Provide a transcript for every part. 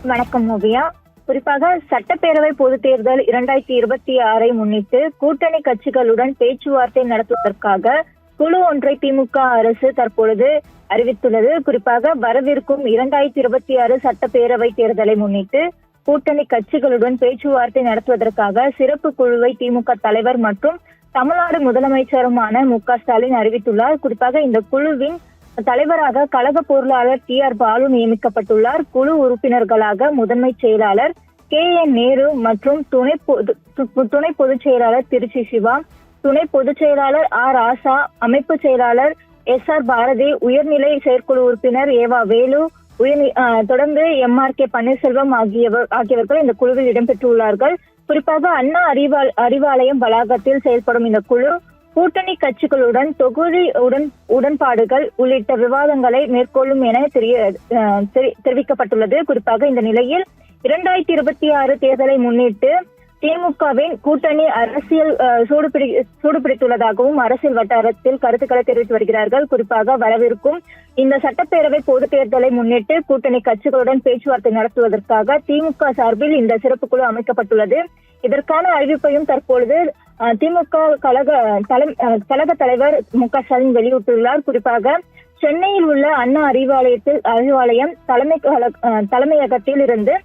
வணக்கம் ஓவியா. குறிப்பாக சட்டப்பேரவை பொதுத் தேர்தல் 2026 முன்னிட்டு கூட்டணி கட்சிகளுடன் பேச்சுவார்த்தை நடத்துவதற்காக குழு ஒன்றை திமுக அரசு தற்பொழுது அறிவித்துள்ளது. குறிப்பாக வரவிருக்கும் 2026 சட்டப்பேரவை தேர்தலை முன்னிட்டு கூட்டணி கட்சிகளுடன் பேச்சுவார்த்தை நடத்துவதற்காக சிறப்பு குழுவை திமுக தலைவர் மற்றும் தமிழ்நாடு முதலமைச்சருமான மு.க.ஸ்டாலின் அறிவித்துள்ளார். குறிப்பாக இந்த குழுவின் தலைவராக கழக பொருளாளர் டி.ஆர். பாலு நியமிக்கப்பட்டுள்ளார். குழு உறுப்பினர்களாக முதன்மை செயலாளர் கே.என். நேரு மற்றும் துணை பொதுச் செயலாளர் திருச்சி சிவா, துணை பொதுச் செயலாளர் ஆர். ஆசா, அமைப்பு செயலாளர் எஸ்.ஆர். பாரதி, உயர்நிலை செயற்குழு உறுப்பினர் ஏவா வேலு, தொடர்ந்து எம்.ஆர்.கே. பன்னீர்செல்வம் ஆகியவர்கள் இந்த குழுவில் இடம்பெற்றுள்ளார்கள். குறிப்பாக அண்ணா அறிவாலயம் வளாகத்தில் செயல்படும் இந்த குழு கூட்டணி கட்சிகளுடன் தொகுதி உடன்பாடுகள் உள்ளிட்ட விவாதங்களை மேற்கொள்ளும் என தெரிவிக்கப்பட்டுள்ளது. குறிப்பாக இந்த நிலையில் 2026 தேர்தலை முன்னிட்டு திமுகவின் கூட்டணி அரசியல் சூடுபிடித்துள்ளதாகவும் அரசியல் வட்டாரத்தில் கருத்துக்களை தெரிவித்து வருகிறார்கள். குறிப்பாக வரவிருக்கும் இந்த சட்டப்பேரவை பொது தேர்தலை முன்னிட்டு கூட்டணி கட்சிகளுடன் பேச்சுவார்த்தை நடத்துவதற்காக திமுக சார்பில் இந்த சிறப்பு குழு அமைக்கப்பட்டுள்ளது. இதற்கான அறிவிப்பையும் தற்பொழுது திமுக கழக தலைவர் மு.க.ஸ்டாலின் வெளியிட்டுள்ளார். குறிப்பாக சென்னையில் உள்ள அண்ணா அறிவாலயம் தலைமையகத்தில் இருந்து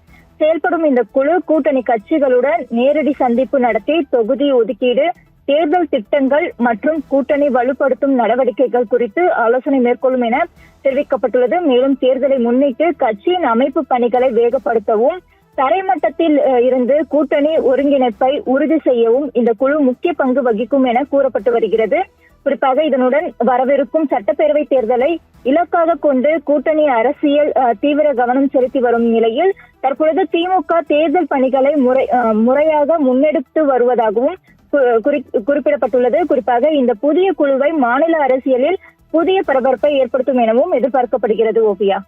செயல்படும் இந்த குழு கூட்டணி கட்சிகளுடன் நேரடி சந்திப்பு நடத்தி தொகுதி ஒதுக்கீடு, தேர்தல் திட்டங்கள் மற்றும் கூட்டணி வலுப்படுத்தும் நடவடிக்கைகள் குறித்து ஆலோசனை மேற்கொள்ளும் என தெரிவிக்கப்பட்டுள்ளது. மேலும் தேர்தலை முன்னிட்டு கட்சியின் அமைப்பு பணிகளை வேகப்படுத்தவும் தரைமட்டத்தில் இருந்து கூட்டணி ஒருங்கிணைப்பை உறுதி செய்யவும் இந்த குழு முக்கிய பங்கு வகிக்கும் என கூறப்பட்டு வருகிறது. குறிப்பாக இதனுடன் வரவிருக்கும் சட்டப்பேரவை தேர்தலை இலக்காக கொண்டு கூட்டணி அரசியல் தீவிர கவனம் செலுத்தி வரும் நிலையில் தற்பொழுது திமுக தேர்தல் பணிகளை முறையாக முன்னெடுத்து வருவதாகவும் குறிப்பிடப்பட்டுள்ளது. குறிப்பாக இந்த புதிய குழுவை மாநில அரசியலில் புதிய பரபரப்பை ஏற்படுத்தும் எனவும் எதிர்பார்க்கப்படுகிறது. ஓவியா.